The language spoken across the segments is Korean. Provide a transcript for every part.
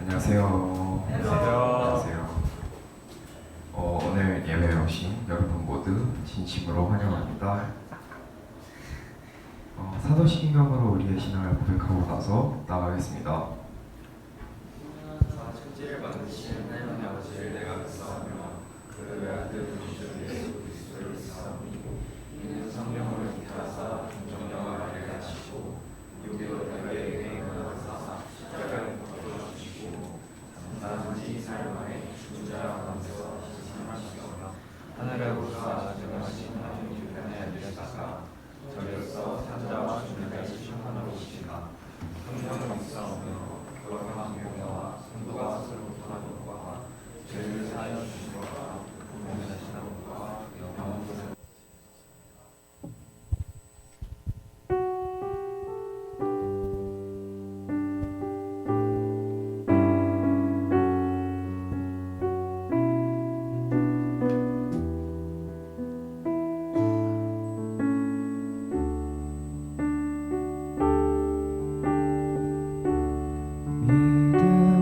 안녕하세요. 안녕하세요. 오늘 예배에 오신 여러분 모두 진심으로 환영합니다. 사도신경으로 우리의 신앙을 고백하고 나서 나가겠습니다. 천지를 만드신 하나님 아버지를 내가 믿사오며 그 외아들 우리 주 예수 그리스도를 믿사오니 이는 성령으로 잉태하사 종정녀와 마리를 낳으시고 유대로 대가에 행을 하사 십자가에 못 박혀주시고 장사한지 사흘만에 죽은 자 가운데서 신심하시며 하늘에 오르사 전능하신 하나님 주편에 앉으셨다가 저리로서 산자와 죽은자를 심판하러 오시나 성령을 믿사오며 거룩한 공회와 성도가 서로 교통하는 것과 죄를 사하여 주신 것과 몸에 자신하는 것과 영원한 것을 믿음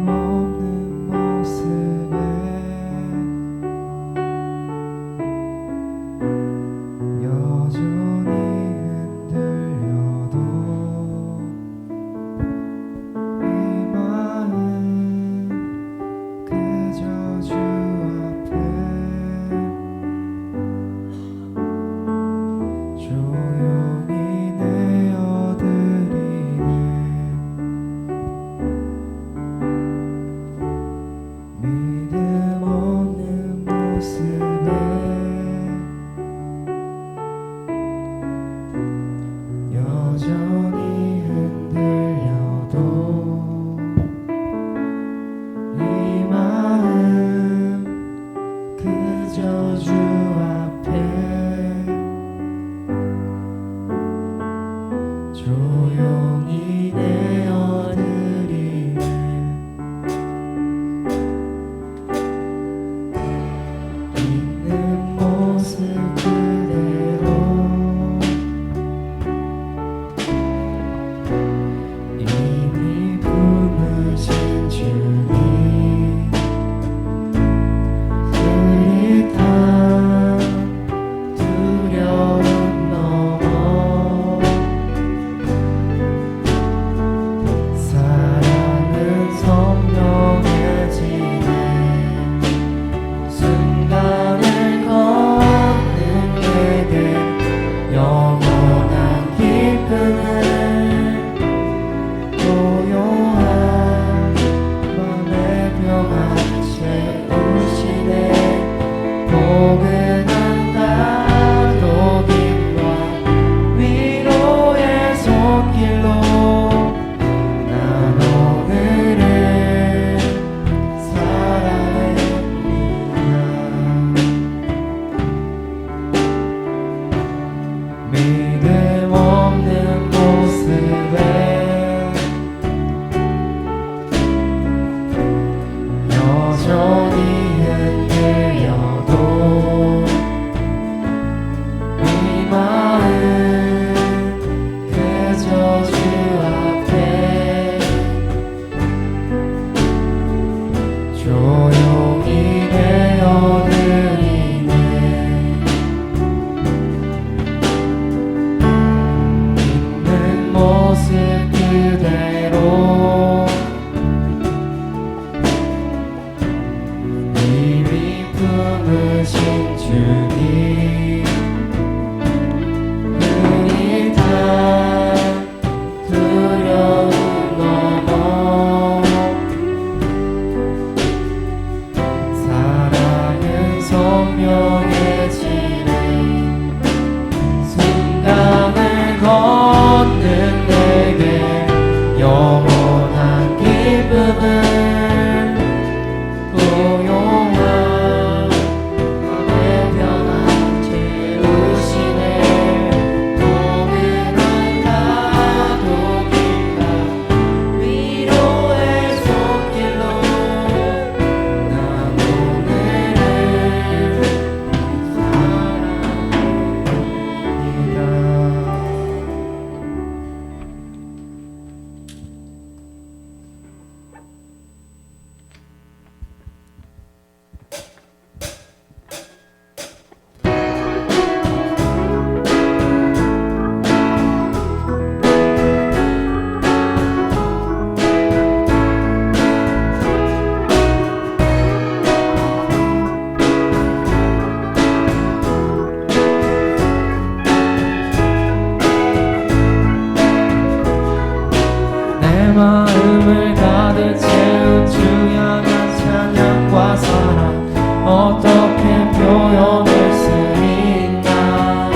마음을 가득 채운 주 향한 찬양과 사랑 어떻게 표현할 수 있나.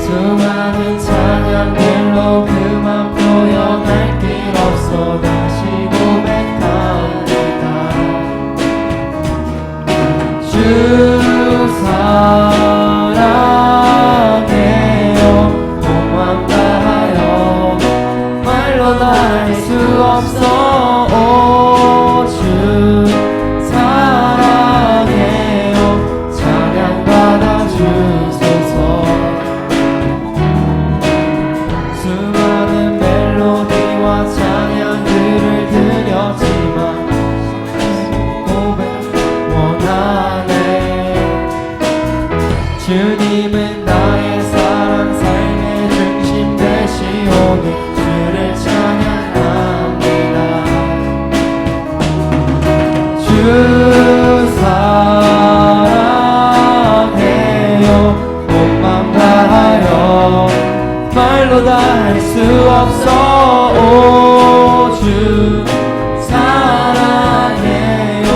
수많은 찬양들로 그만 표현할 길 없어 다시 고백합니다. 주 사랑해요. 몸만 다하여 말로 다 할 수 없어. 오, 주 사랑해요. 찬양 받아주소서. 수많은 멜로디와 찬양들을 드렸지만 고백 원하네. 주님은 나의 사랑 삶의 중심 되시오니 주를 찬양합니다. 주 사랑해요. 몸만 다하여 말로 다 할 수 없어. 오, 주 사랑해요.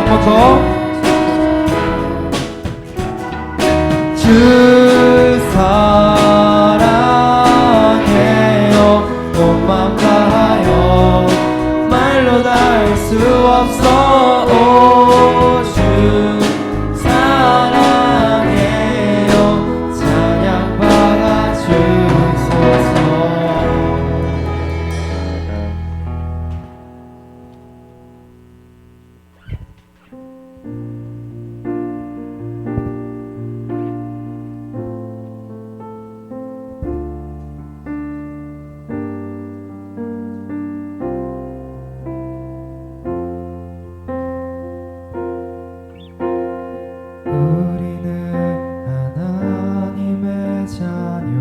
한 번 더. 주 사랑해요. 몸만 다하여 말로 다 할 수 없어. 오, 주 사랑해요. 찬양 받아주소서. 우리는 하나님의 자녀.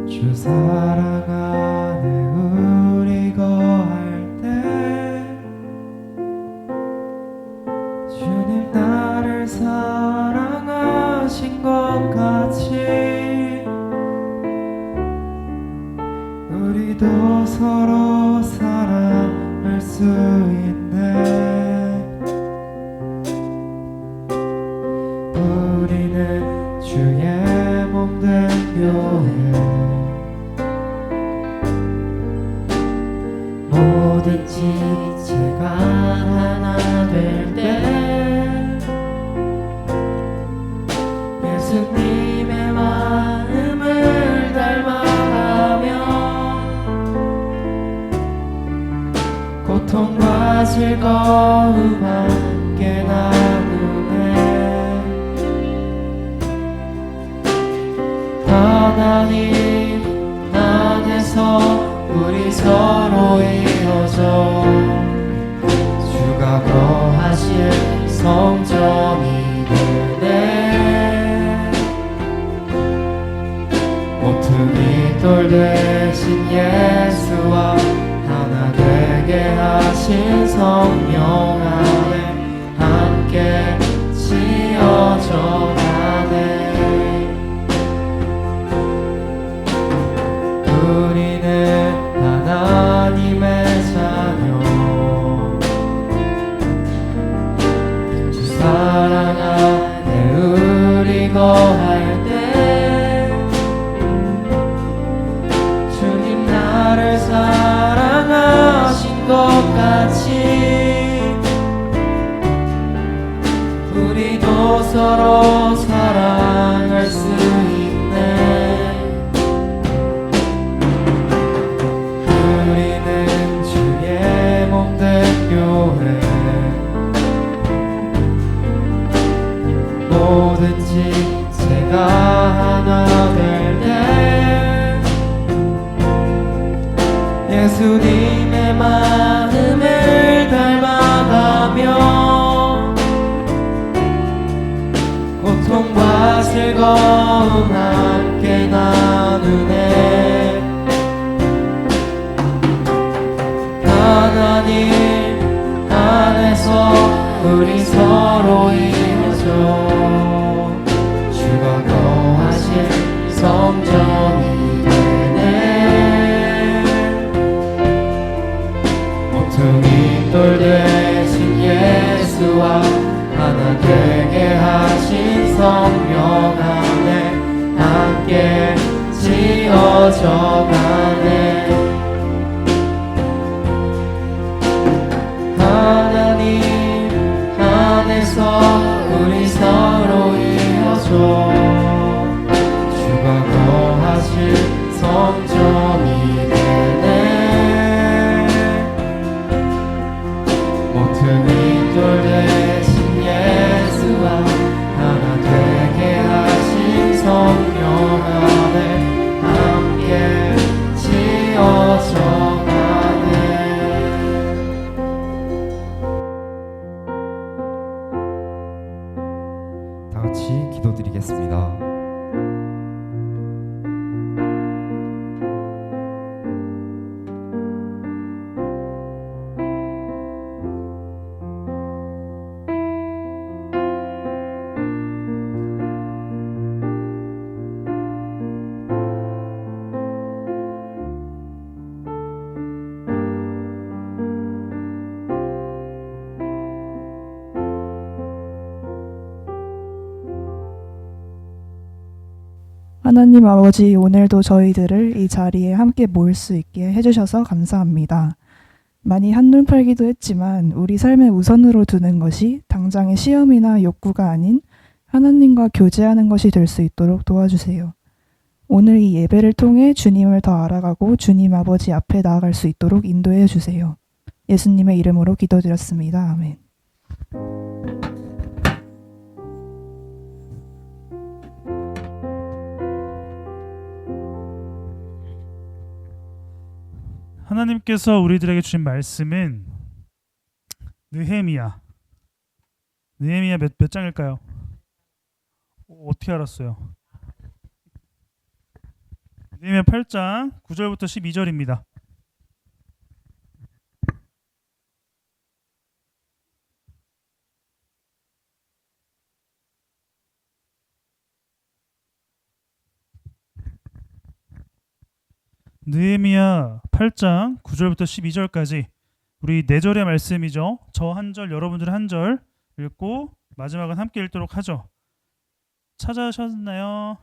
주 사랑 안에 우리 거할 때 주님 나를 사랑하신 것 같이 우리도 서로 사랑할 수 있네. 우리는 주의 몸된 교회. 뭐든지 제가 하나 될 때 예수님의 마음을 닮아가며 고통과 즐거움 함께 나누네. 하나님 안에서 우리 서로 이루어져 주가 거하실 성전이 되네. 모퉁이 돌 되신 예수와 하나 되게 하신 성령 안에 함께 지어져 가네. 우리는 하나님의 자녀. 주 사랑 안에 우리 거할 때 주님 나를 사랑하신 것 같이 우리도 서로 사랑할 수 있네. 우리는 주의 몸된 교회. 뭐든지 제가 하나 될 때 예수님의 마음을 닮아가며 고통과 즐거움 함께 나누네. 하나님 안에서 우리 서로 이루어져 주가 거하실 성전 성전이 되네. 모퉁이 돌 대신 예수와 하나 되게 하신 성령 안에 함께 지어져 가네. 하나님 안에서 우리 서로 이어져 주가 거하실 성전이 되네. 모퉁이 돌 대신 예수와 하나 되게 하신 성령 안에 함께 지어져 가네. 다 같이 기도드리겠습니다. 하나님 아버지, 오늘도 저희들을 이 자리에 함께 모일 수 있게 해주셔서 감사합니다. 많이 한눈팔기도 했지만 우리 삶의 우선으로 두는 것이 당장의 시험이나 욕구가 아닌 하나님과 교제하는 것이 될 수 있도록 도와주세요. 오늘 이 예배를 통해 주님을 더 알아가고 주님 아버지 앞에 나아갈 수 있도록 인도해 주세요. 예수님의 이름으로 기도드렸습니다. 아멘. 하나님께서 우리들에게 주신 말씀은 느헤미야 몇 장일까요? 어떻게 알았어요? 느헤미야 8장 9절부터 12절입니다. 느헤미야 8장 9절부터 12절까지 우리 4절의 말씀이죠. 저 한 절, 여러분들 한 절 읽고 마지막은 함께 읽도록 하죠. 찾으셨나요?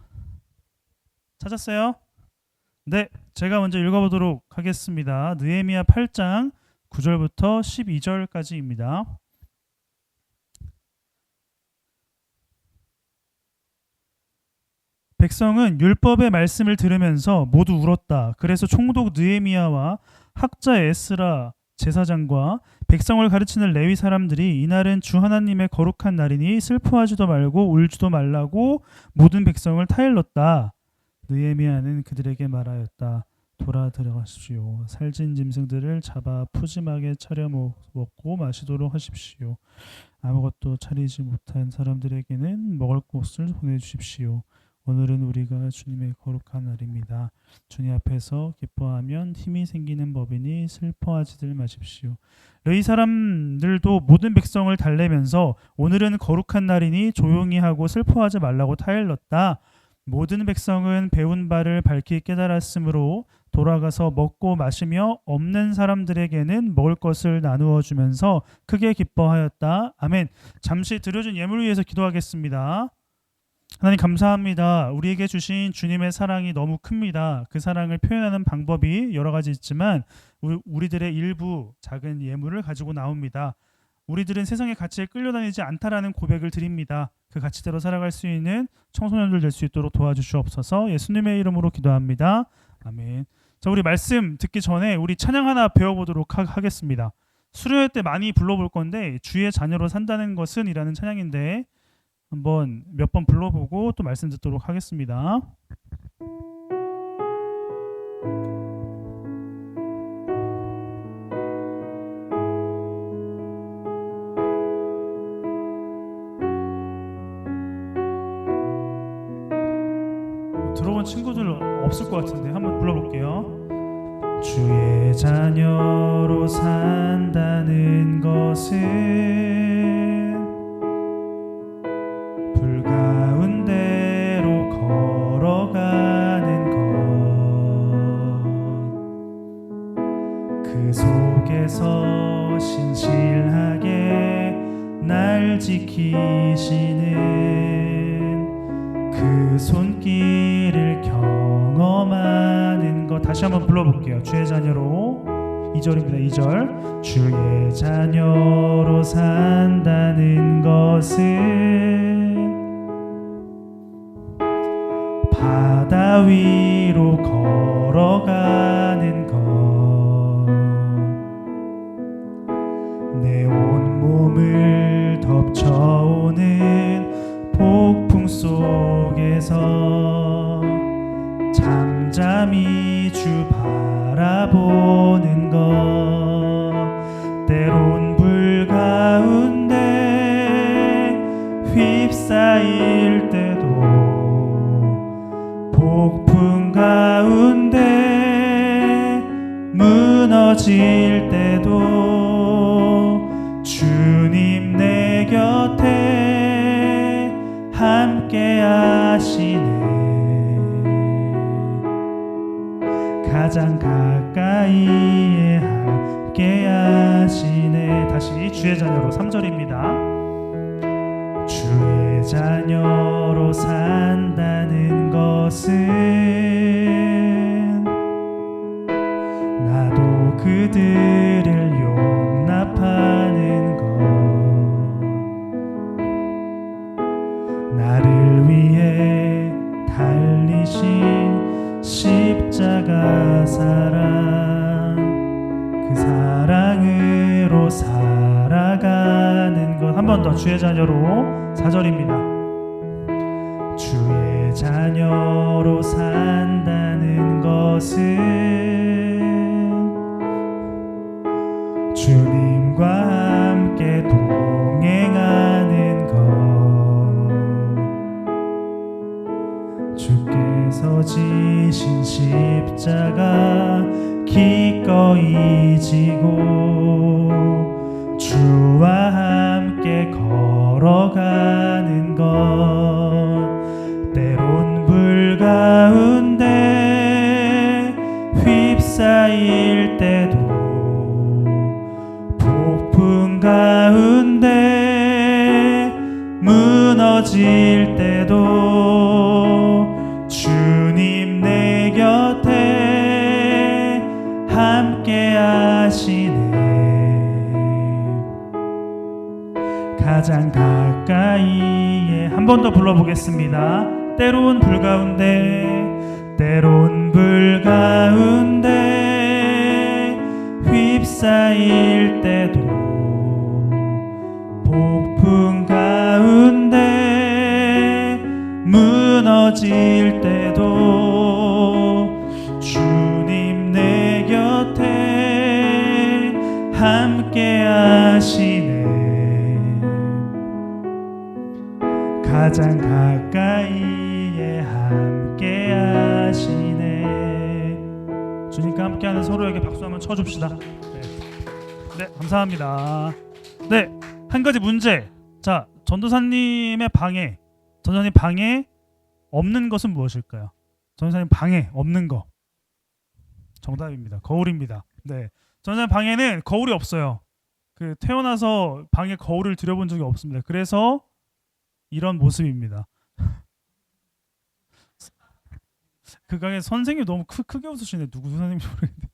찾았어요? 네, 제가 먼저 읽어보도록 하겠습니다. 느헤미야 8장 9절부터 12절까지입니다. 백성은 율법의 말씀을 들으면서 모두 울었다. 그래서 총독 느헤미야와 학자 에스라 제사장과 백성을 가르치는 레위 사람들이 이날은 주 하나님의 거룩한 날이니 슬퍼하지도 말고 울지도 말라고 모든 백성을 타일렀다. 느헤미야는 그들에게 말하였다. 돌아 들어가십시오. 살찐 짐승들을 잡아 푸짐하게 차려 먹고 마시도록 하십시오. 아무것도 차리지 못한 사람들에게는 먹을 것을 보내주십시오. 오늘은 우리가 주님의 거룩한 날입니다. 주님 앞에서 기뻐하면 힘이 생기는 법이니 슬퍼하지들 마십시오. 레위 사람들도 모든 백성을 달래면서 오늘은 거룩한 날이니 조용히 하고 슬퍼하지 말라고 타일렀다. 모든 백성은 배운 바를 밝히 깨달았으므로 돌아가서 먹고 마시며 없는 사람들에게는 먹을 것을 나누어 주면서 크게 기뻐하였다. 아멘. 잠시 드려준 예물을 위해서 기도하겠습니다. 하나님 감사합니다. 우리에게 주신 주님의 사랑이 너무 큽니다. 그 사랑을 표현하는 방법이 여러 가지 있지만 우리들의 일부 작은 예물을 가지고 나옵니다. 우리들은 세상의 가치에 끌려다니지 않다라는 고백을 드립니다. 그 가치대로 살아갈 수 있는 청소년들 될 수 있도록 도와주시옵소서. 예수님의 이름으로 기도합니다. 아멘. 자, 우리 말씀 듣기 전에 우리 찬양 하나 배워보도록 하겠습니다. 수련회 때 많이 불러볼 건데 주의 자녀로 산다는 것은 이라는 찬양인데 한번 몇 번 불러보고 또 말씀 듣도록 하겠습니다. 들어본 친구들 없을 것 같은데 한번 불러볼게요. 주의 자녀로 산다는 것은 불 가운데로 걸어가는 주께서 신실하게 날 지키시는 그 손길을 경험하는 것. 다시 한번 불러볼게요. 주의 자녀로 2절입니다. 2절. 주의 자녀로 산다는 것은 바다 위로 걸어가는 것, 내 온몸을 덮쳐오는 폭풍 속에서 잠잠히 주 바라보는 것, 때론 불 가운데 휩싸일 때도 폭풍 가운데 무너질 때도 주님 내 곁에 함께 하시네. 가장 가까이에 함께 하시네. 다시 주의 자녀로 3절입니다. 주의 자녀로 산다는 것은 나도 그들을 용납하는 것, 나를 위해 달리신 십자가 사랑, 그 사랑으로 살아가는 것. 한 번 더 주의 자녀로 4절입니다. 주의 자녀로 산다는 것은 주님과 함께 동행하는 것, 주께서 지신 십자가 기꺼이 지고 주와 함께 걸어가는 것, 때론 불 가운데 휩싸일 때도 폭풍 가운데 무너질 때도 주님 내 곁에 함께 하시네. 가장 가까이에. 한 번 더 불러보겠습니다. 때론 불 가운데, 때론 불 가운데 휩싸일 때도 폭풍 가운데 무너질 때도 주님 내 곁에 함께 하시네. 가장 가까이에 함께 하시네. 주님과 함께하는 서로에게 박수 한번 쳐줍시다. 네, 감사합니다. 네, 한 가지 문제. 자, 전도사님의 방에, 전도사님 방에 없는 것은 무엇일까요? 전도사님 방에 없는 거. 정답입니다. 거울입니다. 네, 전도사님 방에는 거울이 없어요. 그 태어나서 방에 거울을 들여본 적이 없습니다. 그래서 이런 모습입니다. 그 강의 선생님 너무 크게 웃으시네. 누구 선생님인지 모르겠는데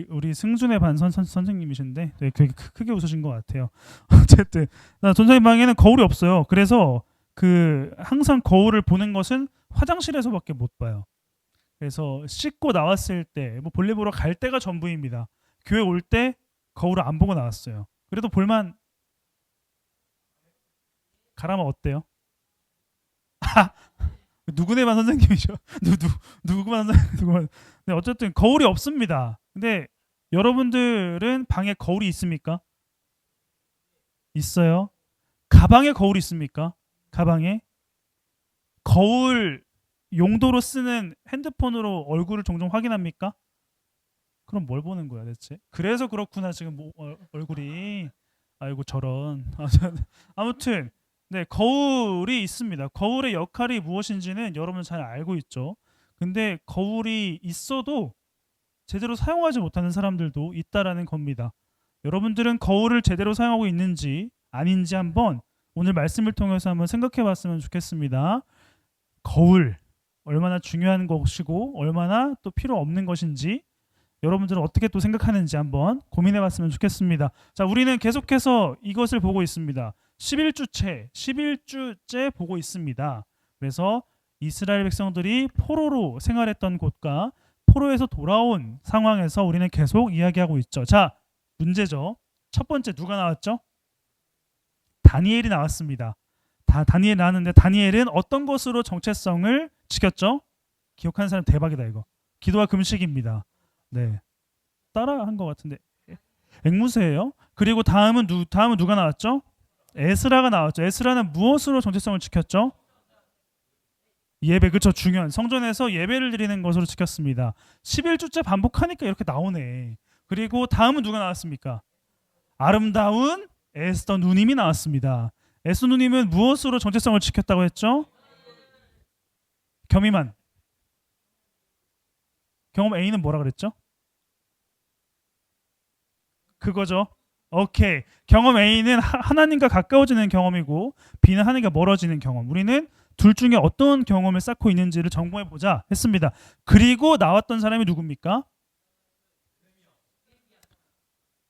우리 승준의 반 선생님이신데 네, 되게 크게 웃으신 것 같아요. 어쨌든 전도사님 방에는 거울이 없어요. 그래서 그 항상 거울을 보는 것은 화장실에서밖에 못 봐요. 그래서 씻고 나왔을 때, 뭐 볼일 보러 갈 때가 전부입니다. 교회 올 때 거울을 안 보고 나왔어요. 그래도 볼만 가라면 어때요? 누구네 반 선생님이죠. 누구만 선생님, 누구만. 네, 어쨌든 거울이 없습니다. 근데 여러분들은 방에 거울이 있습니까? 있어요. 가방에 거울이 있습니까? 가방에 거울 용도로 쓰는 핸드폰으로 얼굴을 종종 확인합니까? 그럼 뭘 보는 거야 대체? 그래서 그렇구나 지금 얼굴이. 아이고 저런. 아무튼 네, 거울이 있습니다. 거울의 역할이 무엇인지는 여러분 잘 알고 있죠. 근데 거울이 있어도 제대로 사용하지 못하는 사람들도 있다라는 겁니다. 여러분들은 거울을 제대로 사용하고 있는지 아닌지 한번 오늘 말씀을 통해서 한번 생각해 봤으면 좋겠습니다. 거울 얼마나 중요한 것이고 얼마나 또 필요 없는 것인지 여러분들은 어떻게 또 생각하는지 한번 고민해 봤으면 좋겠습니다. 자, 우리는 계속해서 이것을 보고 있습니다. 11주째 보고 있습니다. 그래서 이스라엘 백성들이 포로로 생활했던 곳과 포로에서 돌아온 상황에서 우리는 계속 이야기하고 있죠. 자, 문제죠. 첫 번째 누가 나왔죠? 다니엘이 나왔습니다. 다니엘 나왔는데 다니엘은 어떤 것으로 정체성을 지켰죠? 기억하는 사람 대박이다 이거. 기도와 금식입니다. 네, 따라한 것 같은데 앵무새예요. 그리고 다음은 누가 나왔죠? 에스라가 나왔죠. 에스라는 무엇으로 정체성을 지켰죠? 예배, 그렇죠. 중요한 성전에서 예배를 드리는 것으로 지켰습니다. 11주째 반복하니까 이렇게 나오네. 그리고 다음은 누가 나왔습니까? 아름다운 에스더 누님이 나왔습니다. 에스더 누님은 무엇으로 정체성을 지켰다고 했죠? 겸이만. 경험 A는 뭐라 그랬죠? 그거죠. 오케이. 경험 A는 하나님과 가까워지는 경험이고 B는 하나님과 멀어지는 경험. 우리는 둘 중에 어떤 경험을 쌓고 있는지를 점검해 보자 했습니다. 그리고 나왔던 사람이 누굽니까?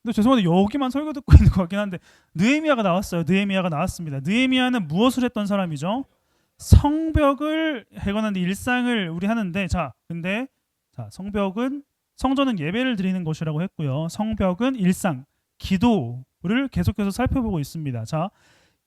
근데 죄송한데 여기만 설교 듣고 있는 것 같긴 한데 느헤미야가 나왔어요. 느헤미야가 나왔습니다. 느헤미야는 무엇을 했던 사람이죠? 성벽을 해관하는데 일상을 우리 하는데 근데 성전은 예배를 드리는 곳이라고 했고요. 성벽은 일상, 기도를 계속해서 살펴보고 있습니다. 자,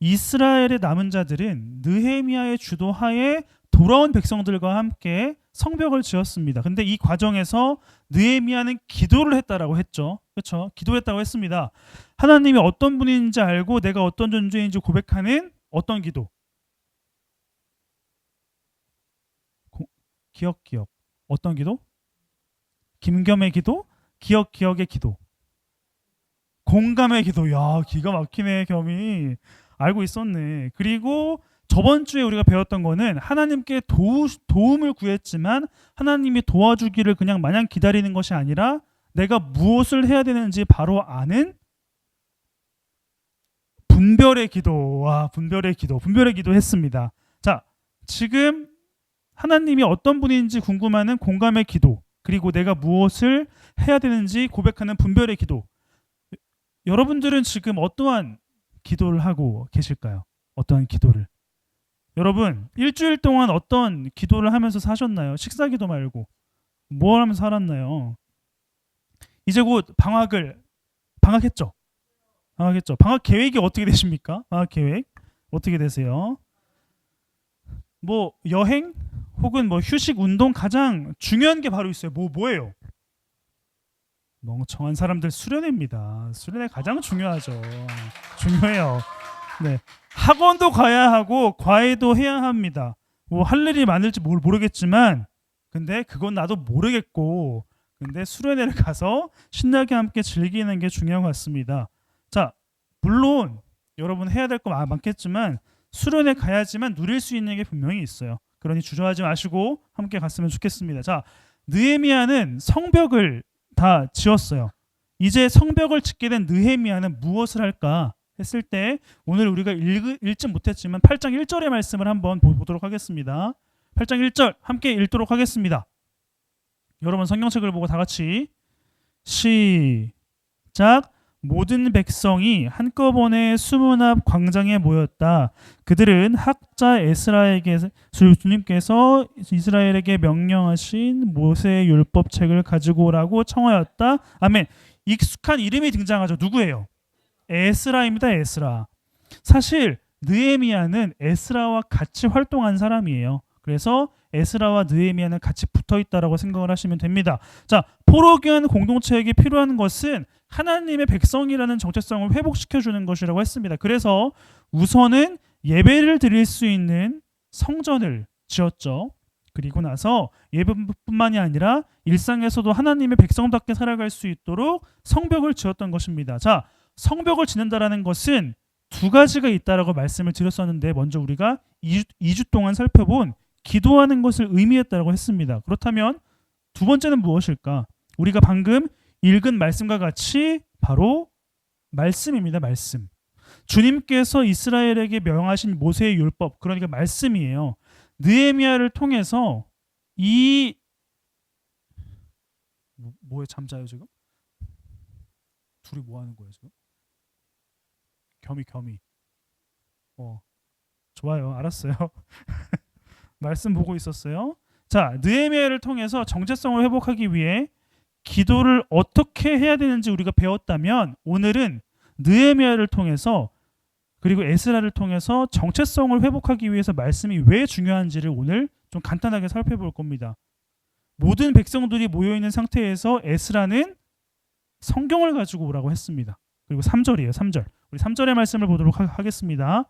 이스라엘의 남은 자들은 느헤미야의 주도하에 돌아온 백성들과 함께 성벽을 지었습니다. 근데 이 과정에서 느헤미야는 기도를 했다라고 했죠. 그렇죠? 기도했다고 했습니다. 하나님이 어떤 분인지 알고 내가 어떤 존재인지 고백하는 어떤 기도? 기억. 어떤 기도? 김겸의 기도? 기억의 기도. 공감의 기도. 야, 기가 막히네, 겸이. 알고 있었네. 그리고 저번 주에 우리가 배웠던 거는 하나님께 도움을 구했지만 하나님이 도와주기를 그냥 마냥 기다리는 것이 아니라 내가 무엇을 해야 되는지 바로 아는 분별의 기도. 분별의 기도 했습니다. 자, 지금 하나님이 어떤 분인지 궁금하는 공감의 기도, 그리고 내가 무엇을 해야 되는지 고백하는 분별의 기도. 여러분들은 지금 어떠한 기도를 하고 계실까요? 어떠한 기도를? 여러분, 일주일 동안 어떤 기도를 하면서 사셨나요? 식사 기도 말고 뭘 하면서 살았나요? 이제 곧 방학했죠? 방학 계획이 어떻게 되십니까? 방학 계획 어떻게 되세요? 뭐 여행 혹은 뭐 휴식, 운동, 가장 중요한 게 바로 있어요. 뭐예요? 멍청한 사람들 수련회입니다. 수련회 가장 중요하죠. 중요해요. 네, 학원도 가야 하고 과외도 해야 합니다. 뭐 할 일이 많을지 모르겠지만 근데 그건 나도 모르겠고 근데 수련회를 가서 신나게 함께 즐기는 게 중요한 것 같습니다. 자, 물론 여러분 해야 될 거 많겠지만 수련회 가야지만 누릴 수 있는 게 분명히 있어요. 그러니 주저하지 마시고 함께 갔으면 좋겠습니다. 자, 느헤미야는 성벽을 다 지었어요. 이제 성벽을 짓게 된 느헤미야는 무엇을 할까 했을 때 오늘 우리가 읽지 못했지만 8장 1절의 말씀을 한번 보도록 하겠습니다. 8장 1절 함께 읽도록 하겠습니다. 여러분 성경책을 보고 다 같이 시작. 모든 백성이 한꺼번에 수문 앞 광장에 모였다. 그들은 학자 에스라에게 주님께서 이스라엘에게 명령하신 모세의 율법책을 가지고 오라고 청하였다. 아멘. 익숙한 이름이 등장하죠. 누구예요? 에스라입니다. 에스라. 사실 느헤미야는 에스라와 같이 활동한 사람이에요. 그래서 에스라와 느헤미야는 같이 붙어있다라고 생각을 하시면 됩니다. 자, 포로기한 공동체에게 필요한 것은 하나님의 백성이라는 정체성을 회복시켜주는 것이라고 했습니다. 그래서 우선은 예배를 드릴 수 있는 성전을 지었죠. 그리고 나서 예배뿐만이 아니라 일상에서도 하나님의 백성답게 살아갈 수 있도록 성벽을 지었던 것입니다. 자, 성벽을 짓는다라는 것은 두 가지가 있다라고 말씀을 드렸었는데 먼저 우리가 2주 동안 살펴본 기도하는 것을 의미했다라고 했습니다. 그렇다면 두 번째는 무엇일까? 우리가 방금 읽은 말씀과 같이 바로 말씀입니다. 말씀. 주님께서 이스라엘에게 명하신 모세의 율법, 그러니까 말씀이에요. 느헤미야를 통해서 이 뭐에 잠자요 지금? 둘이 뭐 하는 거예요 지금? 겸이. 좋아요. 알았어요. 말씀 보고 있었어요. 자, 느헤미야를 통해서 정체성을 회복하기 위해 기도를 어떻게 해야 되는지 우리가 배웠다면, 오늘은 느헤미야를 통해서 그리고 에스라를 통해서 정체성을 회복하기 위해서 말씀이 왜 중요한지를 오늘 좀 간단하게 살펴볼 겁니다. 모든 백성들이 모여있는 상태에서 에스라는 성경을 가지고 오라고 했습니다. 그리고 3절이에요. 3절. 우리 3절의 말씀을 보도록 하겠습니다.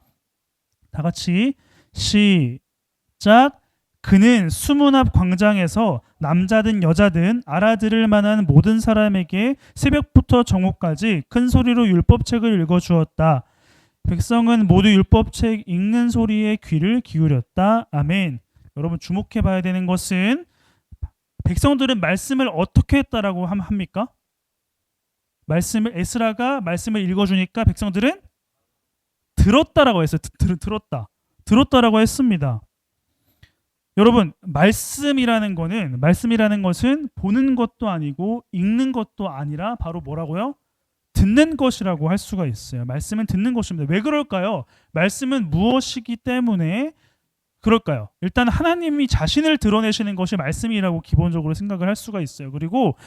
다 같이 시작. 그는 수문 앞 광장에서 남자든 여자든 알아들을 만한 모든 사람에게 새벽부터 정오까지 큰 소리로 율법책을 읽어주었다. 백성은 모두 율법책 읽는 소리에 귀를 기울였다. 아멘. 여러분 주목해 봐야 되는 것은, 백성들은 말씀을 어떻게 했다라고 합니까? 에스라가 말씀을 읽어주니까 백성들은 들었다라고 했어요. 들었다라고 했습니다. 여러분, 말씀이라는 것은 보는 것도 아니고 읽는 것도 아니라 바로 뭐라고요? 듣는 것이라고 할 수가 있어요. 말씀은 듣는 것입니다. 왜 그럴까요? 말씀은 무엇이기 때문에 그럴까요? 일단 하나님이 자신을 드러내시는 것이 말씀이라고 기본적으로 생각을 할 수가 있어요. 그리고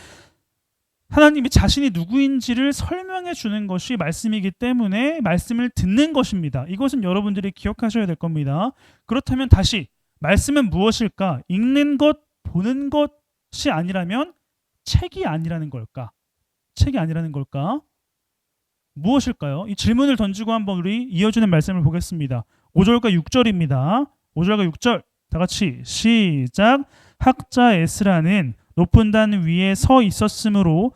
하나님이 자신이 누구인지를 설명해 주는 것이 말씀이기 때문에 말씀을 듣는 것입니다. 이것은 여러분들이 기억하셔야 될 겁니다. 그렇다면 다시, 말씀은 무엇일까? 읽는 것, 보는 것이 아니라면 책이 아니라는 걸까? 무엇일까요? 이 질문을 던지고 한번 우리 이어지는 말씀을 보겠습니다. 5절과 6절입니다. 5절과 6절 다 같이 시작. 학자 에스라는 높은 단 위에 서 있었으므로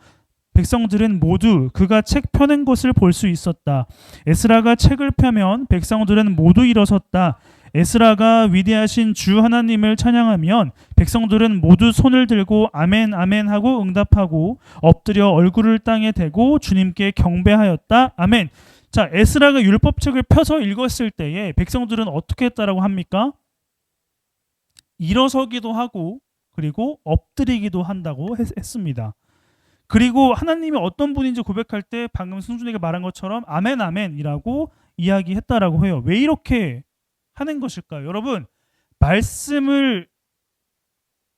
백성들은 모두 그가 책 펴는 것을 볼 수 있었다. 에스라가 책을 펴면 백성들은 모두 일어섰다. 에스라가 위대하신 주 하나님을 찬양하면 백성들은 모두 손을 들고 아멘 아멘 하고 응답하고 엎드려 얼굴을 땅에 대고 주님께 경배하였다. 아멘. 자, 에스라가 율법책을 펴서 읽었을 때에 백성들은 어떻게 했다라고 합니까? 일어서기도 하고 그리고 엎드리기도 한다고 했습니다. 그리고 하나님이 어떤 분인지 고백할 때 방금 승준이가 말한 것처럼 아멘 아멘이라고 이야기했다라고 해요. 왜 이렇게 하는 것일까요? 여러분,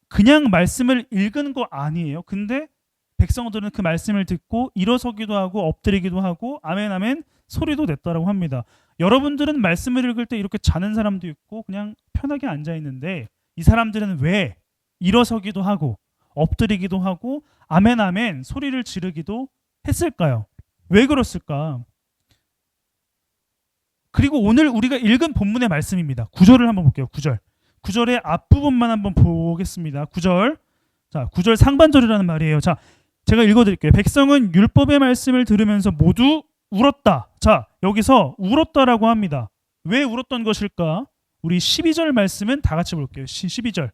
그냥 말씀을 읽은 거 아니에요. 근데 백성들은 그 말씀을 듣고 일어서기도 하고 엎드리기도 하고 아멘 아멘 소리도 냈다라고 합니다. 여러분들은 말씀을 읽을 때 이렇게 자는 사람도 있고 그냥 편하게 앉아 있는데, 이 사람들은 왜 일어서기도 하고 엎드리기도 하고 아멘 아멘 소리를 지르기도 했을까요? 왜 그랬을까? 그리고 오늘 우리가 읽은 본문의 말씀입니다. 9절을 한번 볼게요. 9절의 앞부분만 한번 보겠습니다. 9절. 자, 9절 상반절이라는 말이에요. 자, 제가 읽어드릴게요. 백성은 율법의 말씀을 들으면서 모두 울었다. 자, 여기서 울었다라고 합니다. 왜 울었던 것일까? 우리 12절 말씀은 다 같이 볼게요. 12절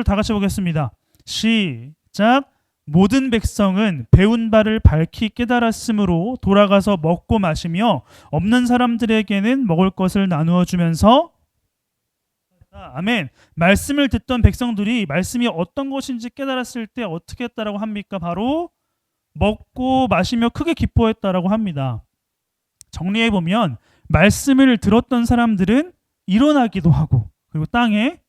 다 같이 보겠습니다. 시작. 모든 백성은 배운 바를 밝히 깨달았으므로 돌아가서 먹고 마시며 없는 사람들에게는 먹을 것을 나누어 주면서 아멘. 말씀을 듣던 백성들이 말씀이 어떤 것인지 깨달았을 때 어떻게 했다라고 합니까? 바로 먹고 마시며 크게 기뻐했다라고 합니다. 정리해 보면 말씀을 들었던 사람들은 일어나기도 하고 그리고 땅에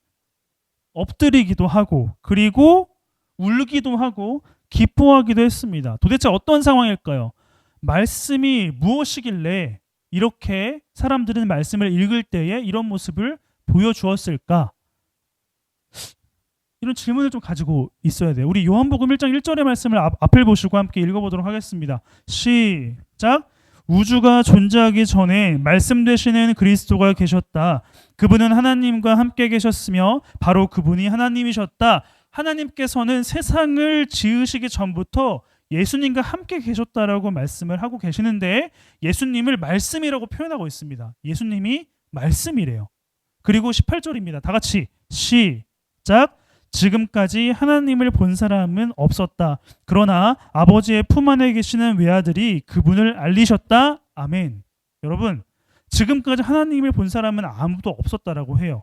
엎드리기도 하고 그리고 울기도 하고 기뻐하기도 했습니다. 도대체 어떤 상황일까요? 말씀이 무엇이길래 이렇게 사람들은 말씀을 읽을 때에 이런 모습을 보여주었을까? 이런 질문을 좀 가지고 있어야 돼요. 우리 요한복음 1장 1절의 말씀을 앞을 보시고 함께 읽어보도록 하겠습니다. 시작. 우주가 존재하기 전에 말씀 되시는 그리스도가 계셨다. 그분은 하나님과 함께 계셨으며 바로 그분이 하나님이셨다. 하나님께서는 세상을 지으시기 전부터 예수님과 함께 계셨다라고 말씀을 하고 계시는데, 예수님을 말씀이라고 표현하고 있습니다. 예수님이 말씀이래요. 그리고 18절입니다. 다 같이 시작. 지금까지 하나님을 본 사람은 없었다. 그러나 아버지의 품 안에 계시는 외아들이 그분을 알리셨다. 아멘. 여러분, 지금까지 하나님을 본 사람은 아무도 없었다라고 해요.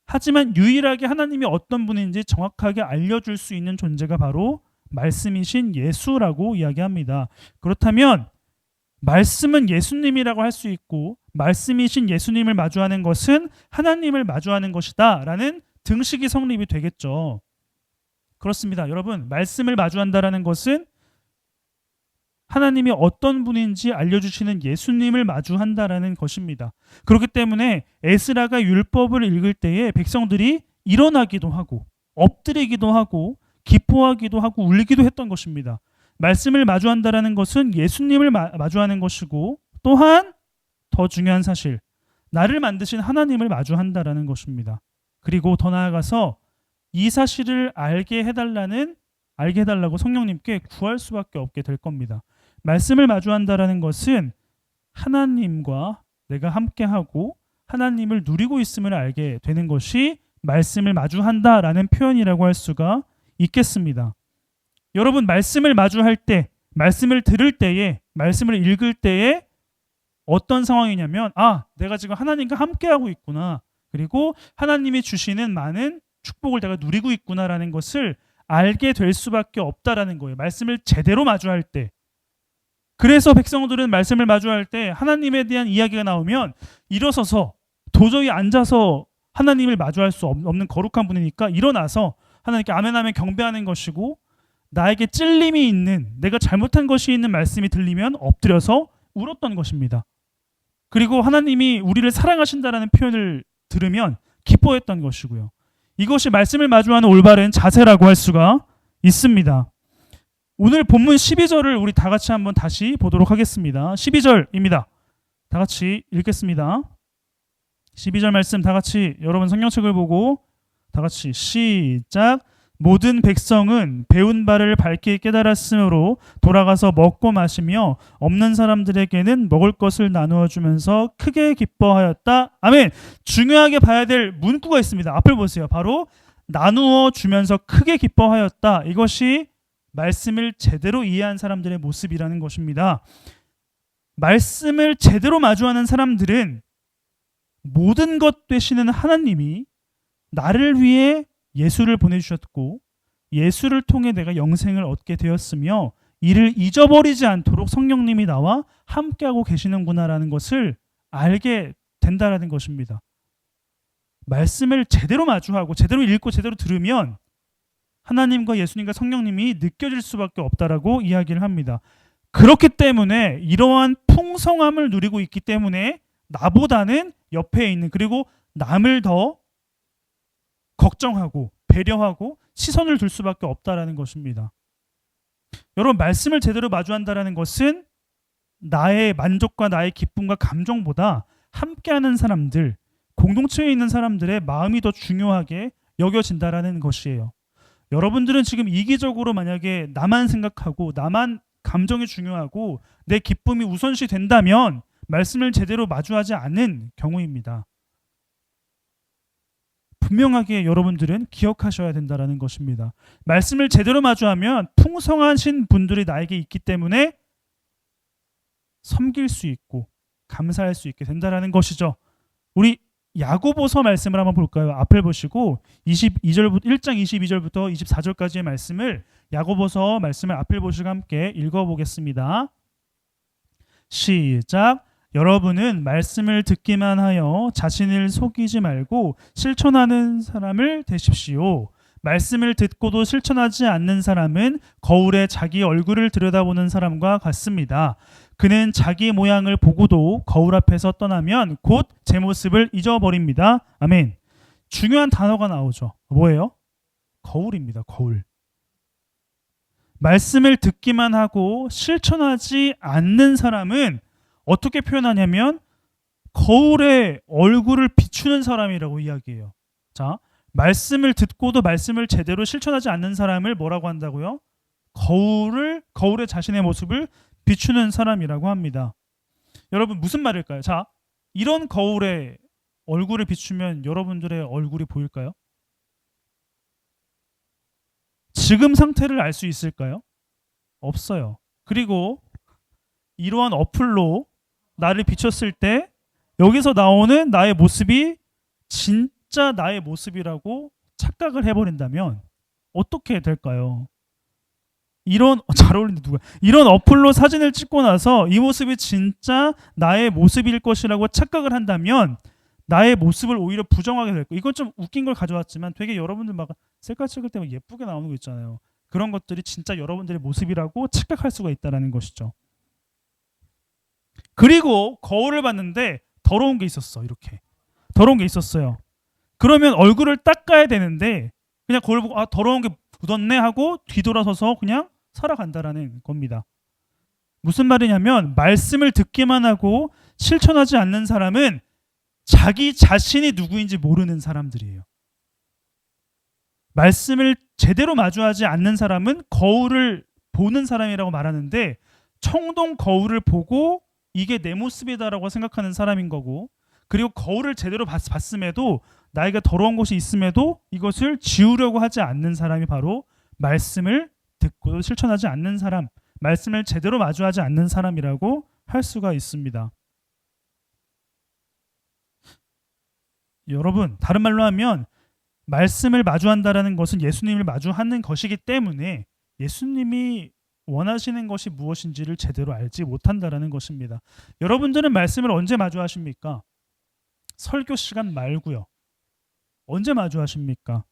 하지만 유일하게 하나님이 어떤 분인지 정확하게 알려줄 수 있는 존재가 바로 말씀이신 예수라고 이야기합니다. 그렇다면 말씀은 예수님이라고 할 수 있고 말씀이신 예수님을 마주하는 것은 하나님을 마주하는 것이다 라는 등식이 성립이 되겠죠. 그렇습니다. 여러분, 말씀을 마주한다라는 것은 하나님이 어떤 분인지 알려주시는 예수님을 마주한다라는 것입니다. 그렇기 때문에 에스라가 율법을 읽을 때에 백성들이 일어나기도 하고 엎드리기도 하고 기뻐하기도 하고 울기도 했던 것입니다. 말씀을 마주한다라는 것은 예수님을 마주하는 것이고 또한 더 중요한 사실, 나를 만드신 하나님을 마주한다라는 것입니다. 그리고 더 나아가서 이 사실을 알게 해달라고 성령님께 구할 수밖에 없게 될 겁니다. 말씀을 마주한다라는 것은 하나님과 내가 함께하고 하나님을 누리고 있음을 알게 되는 것이 말씀을 마주한다라는 표현이라고 할 수가 있겠습니다. 여러분, 말씀을 마주할 때, 말씀을 들을 때에, 말씀을 읽을 때에 어떤 상황이냐면 내가 지금 하나님과 함께하고 있구나. 그리고 하나님이 주시는 많은 축복을 내가 누리고 있구나라는 것을 알게 될 수밖에 없다라는 거예요. 말씀을 제대로 마주할 때. 그래서 백성들은 말씀을 마주할 때 하나님에 대한 이야기가 나오면 일어서서 도저히 앉아서 하나님을 마주할 수 없는 거룩한 분이니까 일어나서 하나님께 아멘 하면 경배하는 것이고, 나에게 찔림이 있는, 내가 잘못한 것이 있는 말씀이 들리면 엎드려서 울었던 것입니다. 그리고 하나님이 우리를 사랑하신다라는 표현을 들으면 기뻐했던 것이고요. 이것이 말씀을 마주하는 올바른 자세라고 할 수가 있습니다. 오늘 본문 12절을 우리 다 같이 한번 다시 보도록 하겠습니다. 12절입니다. 다 같이 읽겠습니다. 12절 말씀 다 같이 여러분 성경책을 보고 다 같이 시작. 모든 백성은 배운 바를 밝게 깨달았으므로 돌아가서 먹고 마시며 없는 사람들에게는 먹을 것을 나누어 주면서 크게 기뻐하였다. 아멘. 중요하게 봐야 될 문구가 있습니다. 앞을 보세요. 바로 나누어 주면서 크게 기뻐하였다. 이것이 말씀을 제대로 이해한 사람들의 모습이라는 것입니다. 말씀을 제대로 마주하는 사람들은 모든 것 되시는 하나님이 나를 위해 예수를 보내주셨고 예수를 통해 내가 영생을 얻게 되었으며 이를 잊어버리지 않도록 성령님이 나와 함께하고 계시는구나라는 것을 알게 된다라는 것입니다. 말씀을 제대로 마주하고 제대로 읽고 제대로 들으면 하나님과 예수님과 성령님이 느껴질 수밖에 없다라고 이야기를 합니다. 그렇기 때문에 이러한 풍성함을 누리고 있기 때문에 나보다는 옆에 있는, 그리고 남을 더 걱정하고 배려하고 시선을 둘 수밖에 없다라는 것입니다. 여러분, 말씀을 제대로 마주한다라는 것은 나의 만족과 나의 기쁨과 감정보다 함께하는 사람들, 공동체에 있는 사람들의 마음이 더 중요하게 여겨진다라는 것이에요. 여러분들은 지금 이기적으로 만약에 나만 생각하고 나만 감정이 중요하고 내 기쁨이 우선시 된다면 말씀을 제대로 마주하지 않는 경우입니다. 분명하게 여러분들은 기억하셔야 된다는 것입니다. 말씀을 제대로 마주하면 풍성하신 분들이 나에게 있기 때문에 섬길 수 있고 감사할 수 있게 된다는 것이죠. 우리 야고보서 말씀을 한번 볼까요? 앞을 보시고 1장 22절부터 24절까지의 말씀을, 야고보서 말씀을 앞을 보시고 함께 읽어보겠습니다. 시작. 여러분은 말씀을 듣기만 하여 자신을 속이지 말고 실천하는 사람을 되십시오. 말씀을 듣고도 실천하지 않는 사람은 거울에 자기 얼굴을 들여다보는 사람과 같습니다. 그는 자기 모양을 보고도 거울 앞에서 떠나면 곧 제 모습을 잊어버립니다. 아멘. 중요한 단어가 나오죠. 뭐예요? 거울입니다. 거울. 말씀을 듣기만 하고 실천하지 않는 사람은 어떻게 표현하냐면 거울에 얼굴을 비추는 사람이라고 이야기해요. 자, 말씀을 듣고도 말씀을 제대로 실천하지 않는 사람을 뭐라고 한다고요? 거울에 자신의 모습을 비추는 사람이라고 합니다. 여러분, 무슨 말일까요? 자, 이런 거울에 얼굴을 비추면 여러분들의 얼굴이 보일까요? 지금 상태를 알 수 있을까요? 없어요. 그리고 이러한 어플로 나를 비췄을 때 여기서 나오는 나의 모습이 진짜 나의 모습이라고 착각을 해버린다면 어떻게 될까요? 잘 어울린다 누가. 이런 어플로 사진을 찍고 나서 이 모습이 진짜 나의 모습일 것이라고 착각을 한다면 나의 모습을 오히려 부정하게 될 거예요. 이건 좀 웃긴 걸 가져왔지만 되게 여러분들 막 셀카 찍을 때 막 예쁘게 나오는 거 있잖아요. 그런 것들이 진짜 여러분들의 모습이라고 착각할 수가 있다는 것이죠. 그리고 거울을 봤는데 더러운 게 있었어. 이렇게 더러운 게 있었어요. 그러면 얼굴을 닦아야 되는데 그냥 거울 보고 더러운 게 묻었네 하고 뒤돌아서서 그냥 살아간다라는 겁니다. 무슨 말이냐면 말씀을 듣기만 하고 실천하지 않는 사람은 자기 자신이 누구인지 모르는 사람들이에요. 말씀을 제대로 마주하지 않는 사람은 거울을 보는 사람이라고 말하는데 청동 거울을 보고 이게 내 모습이다라고 생각하는 사람인 거고, 그리고 거울을 제대로 봤음에도 나이가 더러운 곳이 있음에도 이것을 지우려고 하지 않는 사람이 바로 말씀을 듣고 실천하지 않는 사람, 말씀을 제대로 마주하지 않는 사람이라고 할 수가 있습니다. 여러분, 다른 말로 하면 말씀을 마주한다라는 것은 예수님을 마주하는 것이기 때문에 예수님이 원하시는 것이 무엇인지를 제대로 알지 못한다라는 것입니다. 여러분들은 말씀을 언제 마주하십니까? 설교 시간 말고요. 언제 마주하십니까?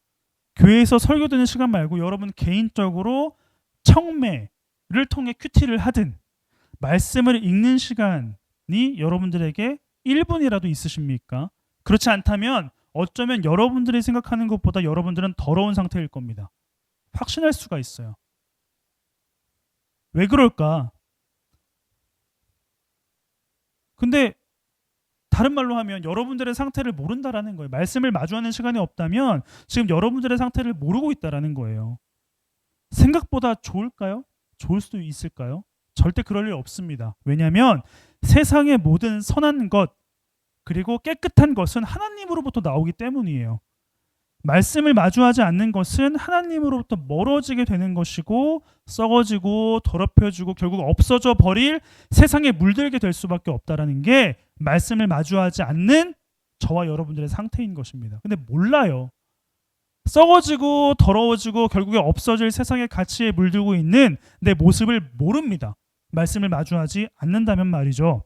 교회에서 설교 듣는 시간 말고 여러분 개인적으로 청매를 통해 큐티를 하든 말씀을 읽는 시간이 여러분들에게 1분이라도 있으십니까? 그렇지 않다면 어쩌면 여러분들이 생각하는 것보다 여러분들은 더러운 상태일 겁니다. 확신할 수가 있어요. 왜 그럴까? 근데 다른 말로 하면 여러분들의 상태를 모른다라는 거예요. 말씀을 마주하는 시간이 없다면 지금 여러분들의 상태를 모르고 있다라는 거예요. 생각보다 좋을까요? 좋을 수도 있을까요? 절대 그럴 일 없습니다. 왜냐하면 세상의 모든 선한 것 그리고 깨끗한 것은 하나님으로부터 나오기 때문이에요. 말씀을 마주하지 않는 것은 하나님으로부터 멀어지게 되는 것이고 썩어지고 더럽혀지고 결국 없어져 버릴 세상에 물들게 될 수밖에 없다라는 게 말씀을 마주하지 않는 저와 여러분들의 상태인 것입니다. 근데 몰라요. 썩어지고 더러워지고 결국에 없어질 세상의 가치에 물들고 있는 내 모습을 모릅니다. 말씀을 마주하지 않는다면 말이죠.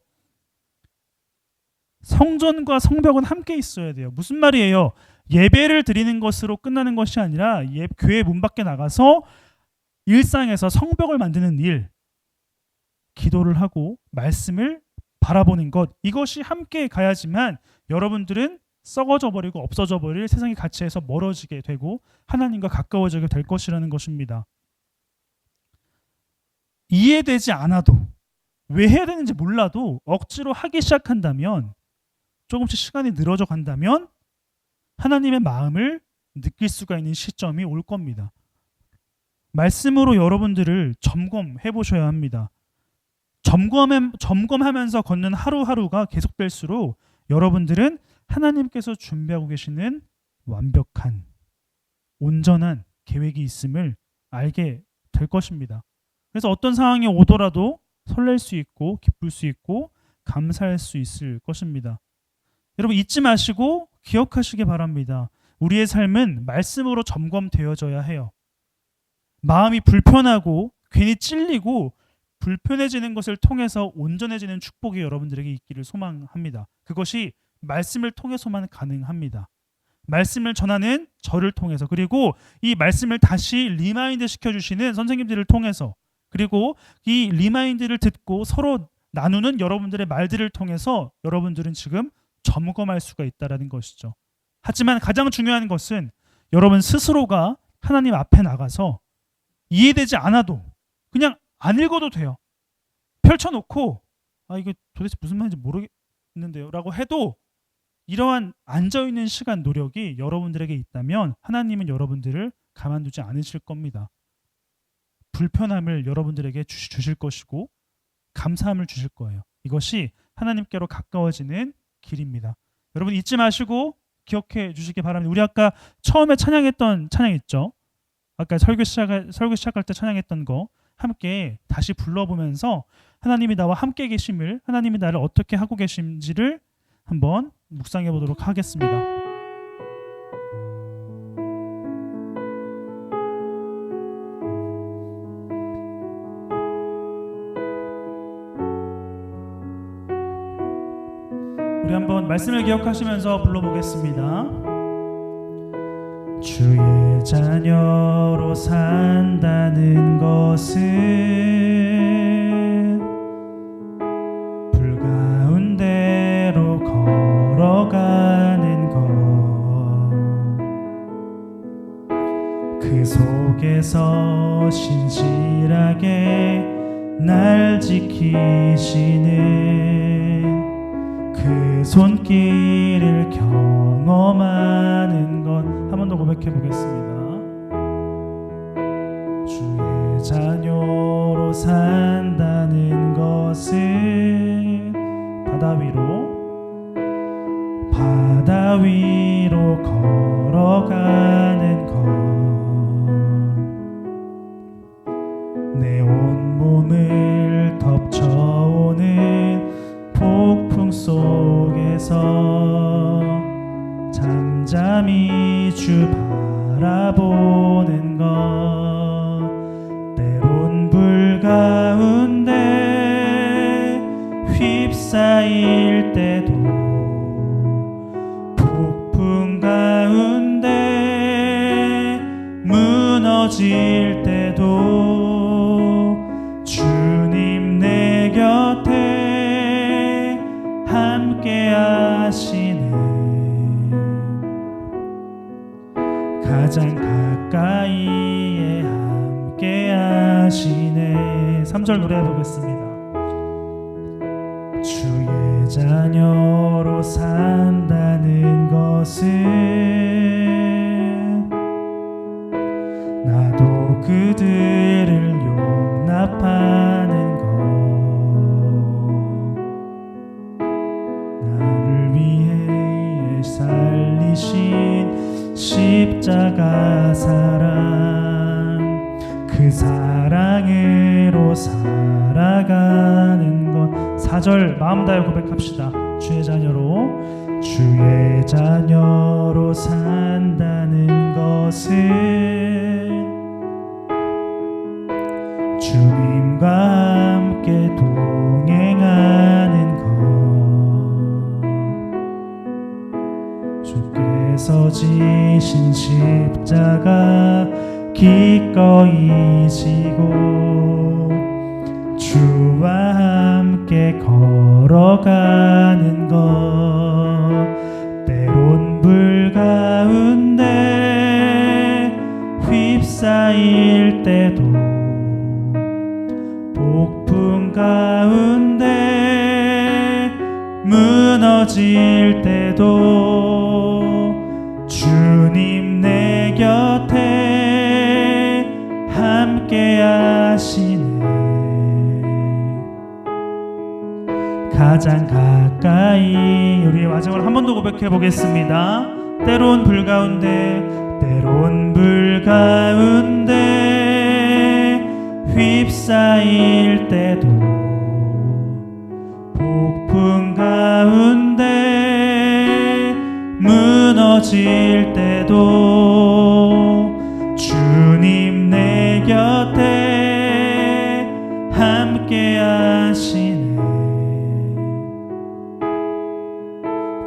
성전과 성벽은 함께 있어야 돼요. 무슨 말이에요? 예배를 드리는 것으로 끝나는 것이 아니라 교회 문 밖에 나가서 일상에서 성벽을 만드는 일, 기도를 하고 말씀을 바라보는 것, 이것이 함께 가야지만 여러분들은 썩어져 버리고 없어져 버릴 세상의 가치에서 멀어지게 되고 하나님과 가까워지게 될 것이라는 것입니다. 이해되지 않아도 왜 해야 되는지 몰라도 억지로 하기 시작한다면 조금씩 시간이 늘어져 간다면 하나님의 마음을 느낄 수가 있는 시점이 올 겁니다. 말씀으로 여러분들을 점검해 보셔야 합니다. 점검하면서 걷는 하루하루가 계속될수록 여러분들은 하나님께서 준비하고 계시는 완벽한 온전한 계획이 있음을 알게 될 것입니다. 그래서 어떤 상황이 오더라도 설렐 수 있고 기쁠 수 있고 감사할 수 있을 것입니다. 여러분 잊지 마시고 기억하시기 바랍니다. 우리의 삶은 말씀으로 점검되어져야 해요. 마음이 불편하고 괜히 찔리고 불편해지는 것을 통해서 온전해지는 축복이 여러분들에게 있기를 소망합니다. 그것이 말씀을 통해서만 가능합니다. 말씀을 전하는 저를 통해서, 그리고 이 말씀을 다시 리마인드 시켜주시는 선생님들을 통해서, 그리고 이 리마인드를 듣고 서로 나누는 여러분들의 말들을 통해서 여러분들은 지금 점검할 수가 있다는 것이죠. 하지만 가장 중요한 것은 여러분 스스로가 하나님 앞에 나가서 이해되지 않아도 그냥 안 읽어도 돼요. 펼쳐놓고 이게 도대체 무슨 말인지 모르겠는데요 라고 해도 이러한 앉아있는 시간 노력이 여러분들에게 있다면 하나님은 여러분들을 가만두지 않으실 겁니다. 불편함을 여러분들에게 주실 것이고 감사함을 주실 거예요. 이것이 하나님께로 가까워지는 길입니다. 여러분 잊지 마시고 기억해 주시기 바랍니다. 우리 아까 처음에 찬양했던 찬양 있죠? 아까 설교 시작할 때 찬양했던 거 함께 다시 불러보면서 하나님이 나와 함께 계심을, 하나님이 나를 어떻게 하고 계신지를 한번 묵상해 보도록 하겠습니다. 우리 한번 말씀을 기억하시면서 불러보겠습니다. 주의 자녀로 산다는 것은 불 가운데로 걸어가는 것, 그 속에서 신실하게 날 지키시는 그 손길을 경험하는 것. 한 번 더 고백해 보겠습니다. 주의 자녀로 산다는 것은 바다 위로 걸어가는 것, 내 온몸을 덮쳐오는 폭풍 속에서 잠잠히 주 바라보는 것, 때론 불 가운데 휩싸일 때도, 폭풍 가운데 무너질 때도 주님 내 곁에 함께 하시네. 가장 가까이에 함께 하시네. 3절 노래해 보겠습니다. 주의 자녀로 산다는 것은 나도 그들을 용납하는 것, 나를 위해 살리신 십자가 사랑, 그 사랑으로 살아가는 것. 4절 마음 다해 고백합시다. 주의 자녀로 산다는 것은 주님과 함께 동행하는 것, 주께서 지신 십자가 기꺼이 지고 주와 함께 걸어가는 것, 때론 불 가운데 휩싸일 때도, 폭풍 가운데 무너질 때도 주님 내 곁에 함께 하시네. 가장 가까이. 우리 마지막으로 한 번 더 고백해 보겠습니다. 때론 불 가운데 휩싸일 때도, 폭풍 가운데 무너질 때도 주님 내 곁에 함께 하시네.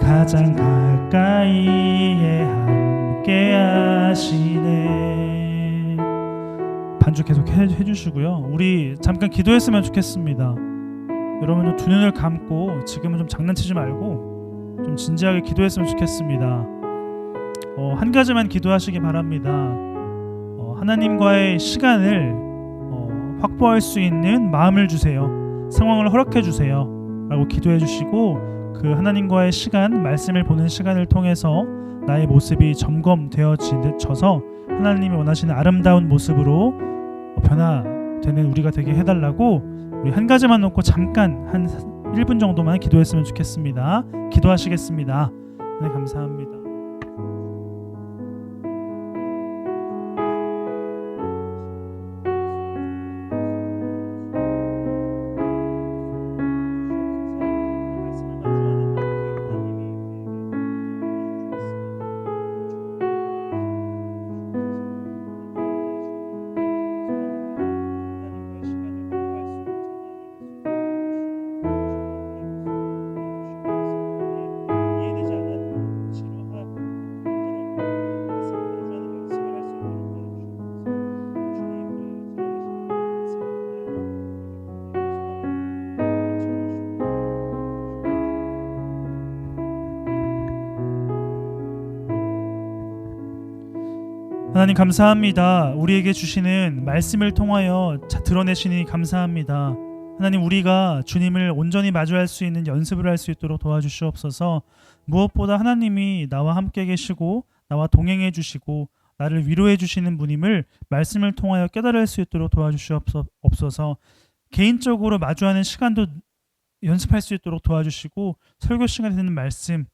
가장 가까이에 함께 하시네. 반주 계속 해주시고요. 우리 잠깐 기도했으면 좋겠습니다. 여러분 두 눈을 감고 지금은 좀 장난치지 말고 좀 진지하게 기도했으면 좋겠습니다. 한 가지만 기도하시기 바랍니다. 하나님과의 시간을 확보할 수 있는 마음을 주세요. 상황을 허락해 주세요 라고 기도해 주시고, 그 하나님과의 시간, 말씀을 보는 시간을 통해서 나의 모습이 점검되어져서 하나님이 원하시는 아름다운 모습으로 변화되는 우리가 되게 해달라고, 우리 한 가지만 놓고 잠깐 한 1분 정도만 기도했으면 좋겠습니다. 기도하시겠습니다. 네, 감사합니다. 하나님 감사합니다. 우리에게 주시는 말씀을 통하여 드러내시니 감사합니다. 하나님, 우리가 주님을 온전히 마주할 수 있는 연습을 할 수 있도록 도와주시옵소서. 무엇보다 하나님이 나와 함께 계시고 나와 동행해 주시고 나를 위로해 주시는 분임을 말씀을 통하여 깨달을 수 있도록 도와주시옵소서. 개인적으로 마주하는 시간도 연습할 수 있도록 도와주시고, 설교 시간에 듣는 말씀,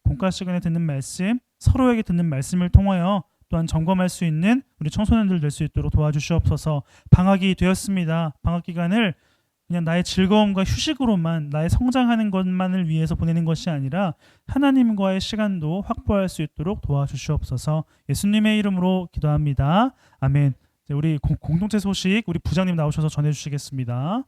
공과 시간에 듣는 말씀, 서로에게 듣는 말씀을 통하여 또한 점검할 수 있는 우리 청소년들 될 수 있도록 도와주시옵소서. 방학이 되었습니다. 방학 기간을 그냥 나의 즐거움과 휴식으로만, 나의 성장하는 것만을 위해서 보내는 것이 아니라 하나님과의 시간도 확보할 수 있도록 도와주시옵소서. 예수님의 이름으로 기도합니다. 아멘. 우리 공동체 소식 우리 부장님 나오셔서 전해주시겠습니다.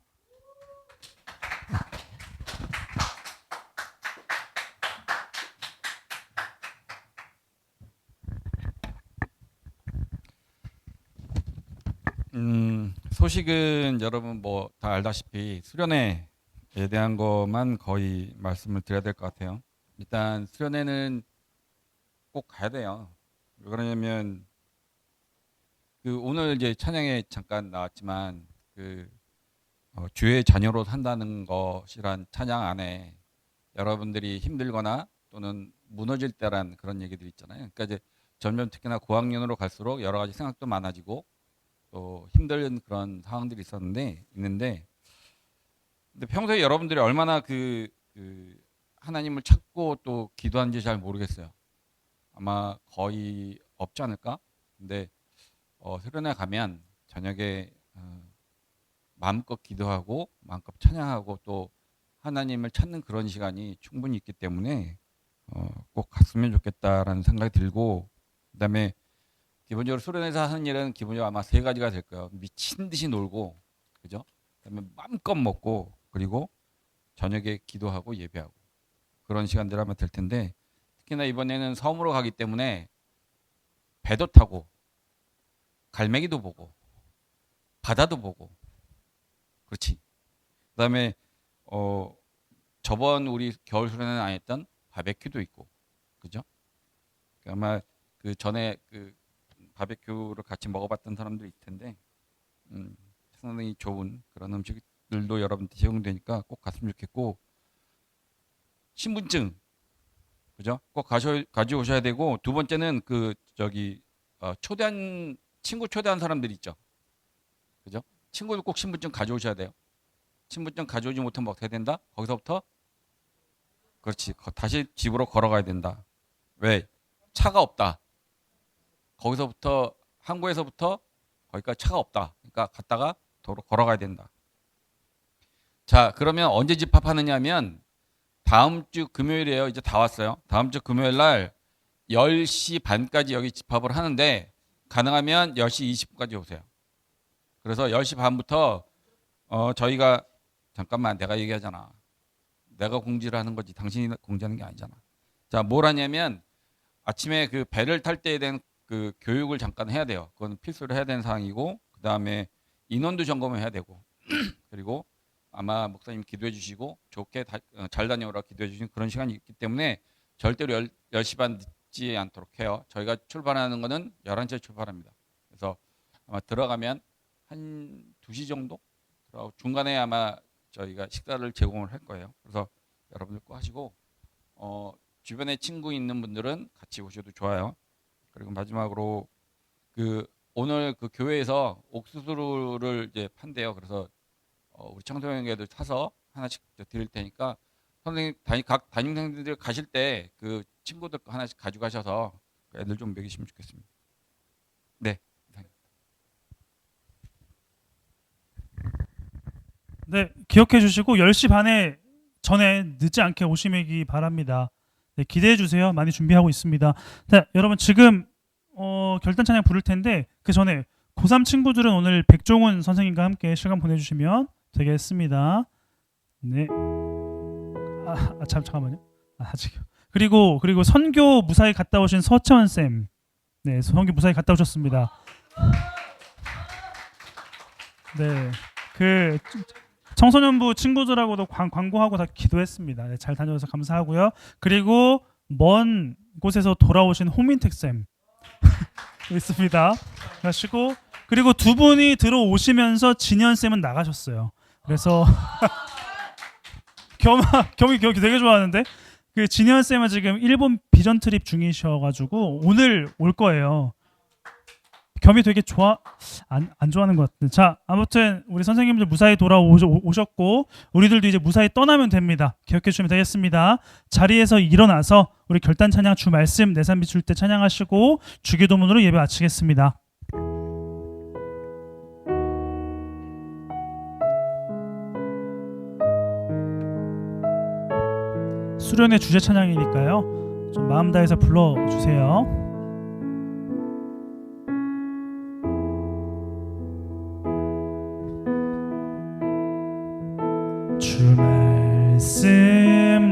소식은 여러분 뭐 다 알다시피 수련회에 대한 것만 거의 말씀을 드려야 될 것 같아요. 일단 수련회는 꼭 가야 돼요. 왜 그러냐면 오늘 이제 찬양에 잠깐 나왔지만 주의 자녀로 산다는 것이란 찬양 안에 여러분들이 힘들거나 또는 무너질 때란 그런 얘기들이 있잖아요. 그러니까 이제 점점 특히나 고학년으로 갈수록 여러 가지 생각도 많아지고 또 힘든 그런 상황들이 있는데 근데 평소에 여러분들이 얼마나 하나님을 찾고 또 기도하는지 잘 모르겠어요. 아마 거의 없지 않을까? 근데 수련회 가면 저녁에 마음껏 기도하고 마음껏 찬양하고 또 하나님을 찾는 그런 시간이 충분히 있기 때문에 꼭 갔으면 좋겠다라는 생각이 들고, 그다음에 기본적으로 수련회에서 하는 일은 기본적으로 아마 세 가지가 될 거예요. 미친 듯이 놀고, 그죠? 그다음에 마음껏 먹고, 그리고 저녁에 기도하고 예배하고 그런 시간들 하면 될 텐데, 특히나 이번에는 섬으로 가기 때문에 배도 타고 갈매기도 보고 바다도 보고, 그렇지. 그다음에 저번 우리 겨울 수련회는 안 했던 바베큐도 있고, 그죠? 아마 전에 바베큐를 같이 먹어봤던 사람들이 있을 텐데 상당히 좋은 그런 음식들도 여러분들 제공되니까 꼭 갔으면 좋겠고, 신분증, 그죠? 꼭 가져오셔야 되고, 두 번째는 친구 초대한 사람들 있죠, 그죠? 친구들 꼭 신분증 가져오셔야 돼요. 신분증 가져오지 못하면 어떻게 된다? 거기서부터 그렇지, 다시 집으로 걸어가야 된다. 왜? 차가 없다. 거기서부터 항구에서부터 거기까지 차가 없다. 그러니까 갔다가 도로 걸어가야 된다. 자, 그러면 언제 집합하느냐 하면 다음 주 금요일이에요. 이제 다 왔어요. 다음 주 금요일 날 10시 반까지 여기 집합을 하는데, 가능하면 10시 20분까지 오세요. 그래서 10시 반부터 저희가, 잠깐만, 내가 얘기하잖아. 내가 공지를 하는 거지 당신이 공지하는 게 아니잖아. 자, 뭘 하냐면 아침에 배를 탈 때에 대한 교육을 잠깐 해야 돼요. 그건 필수로 해야 되는 사항이고, 그 다음에 인원도 점검을 해야 되고 그리고 아마 목사님 기도해 주시고 좋게 잘 다녀오라 기도해 주시는 그런 시간이 있기 때문에 절대로 10시 반 늦지 않도록 해요. 저희가 출발하는 거는 11시에 출발합니다. 그래서 아마 들어가면 한 2시 정도? 중간에 아마 저희가 식사를 제공을 할 거예요. 그래서 여러분들 꼭 하시고, 주변에 친구 있는 분들은 같이 오셔도 좋아요. 그리고 마지막으로 오늘 교회에서 옥수수를 이제 판대요. 그래서 우리 청소년에게도 사서 하나씩 드릴 테니까 선생님 각 담임 선생님들 가실 때 친구들 하나씩 가져가셔서 애들 좀 먹이시면 좋겠습니다. 네. 네, 기억해 주시고 10시 반에 전에 늦지 않게 오시기 바랍니다. 네, 기대해 주세요. 많이 준비하고 있습니다. 자, 여러분 지금 결단 찬양 부를 텐데 그 전에 고3 친구들은 오늘 백종훈 선생님과 함께 시간 보내주시면 되겠습니다. 네. 잠깐만요. 아직요. 그리고 선교 무사히 갔다 오신 서채원 쌤, 네, 선교 무사히 갔다 오셨습니다. 네, 청소년부 친구들하고도 광고하고 다 기도했습니다. 네, 잘 다녀와서 감사하고요. 그리고 먼 곳에서 돌아오신 홍민택 쌤, 있습니다. 하시고 그리고 두 분이 들어오시면서 진현 쌤은 나가셨어요. 그래서 겸이 되게 좋아하는데 그 진현 쌤은 지금 일본 비전 트립 중이셔가지고 오늘 올 거예요. 겸이 되게 안 좋아하는 것 같은데. 자, 아무튼 우리 선생님들 무사히 돌아오셨고 우리들도 이제 무사히 떠나면 됩니다. 기억해 주시면 되겠습니다. 자리에서 일어나서 우리 결단 찬양 주 말씀 내산 비출 때 찬양하시고 주기도문으로 예배 마치겠습니다. 수련의 주제 찬양이니까요. 좀 마음 다해서 불러주세요. 주 말씀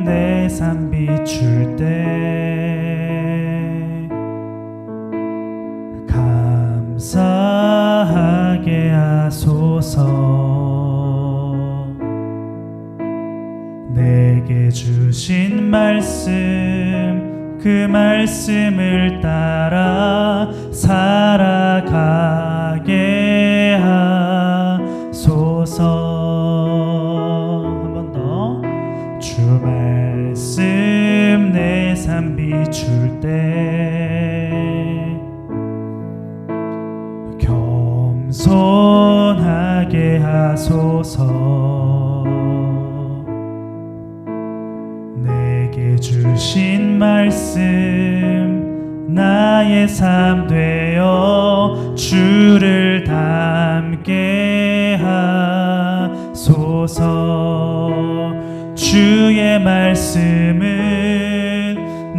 내 삶 비출 때 감사하게 하소서. 내게 주신 말씀 그 말씀을 따라 살아가게 하소서. 주 말씀 내 삶 비출 때 겸손하게 하소서. 내게 주신 말씀 나의 삶 되어 주를 닮게 하소서. 주의 말씀은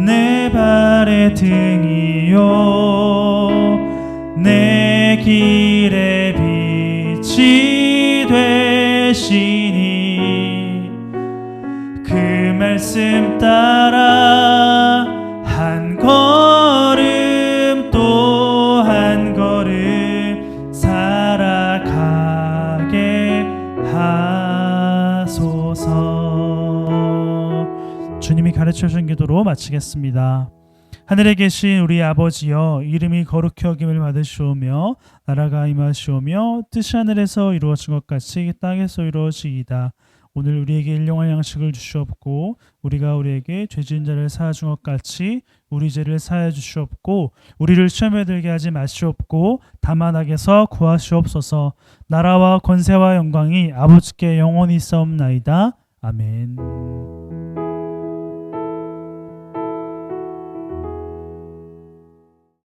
내 발의 등이요 내 길의 빛이 되시니 그 말씀 따라 한 걸음 또 한 걸음 살아가게 하소서. 주님이 가르쳐 주신 기도로 마치겠습니다. 하늘에 계신 우리 아버지여, 이름이 거룩히 여김을 받으시오며 나라가 임하시오며 뜻이 하늘에서 이루어진 것 같이 땅에서 이루어지이다. 오늘 우리에게 일용할 양식을 주시옵고 우리가 우리에게 죄 지은 자를 사하여 준 것 같이 우리 죄를 사하여 주시옵고 우리를 시험에 들게 하지 마시옵고 다만 악에서 구하시옵소서. 나라와 권세와 영광이 아버지께 영원히 있사옵나이다. 아멘.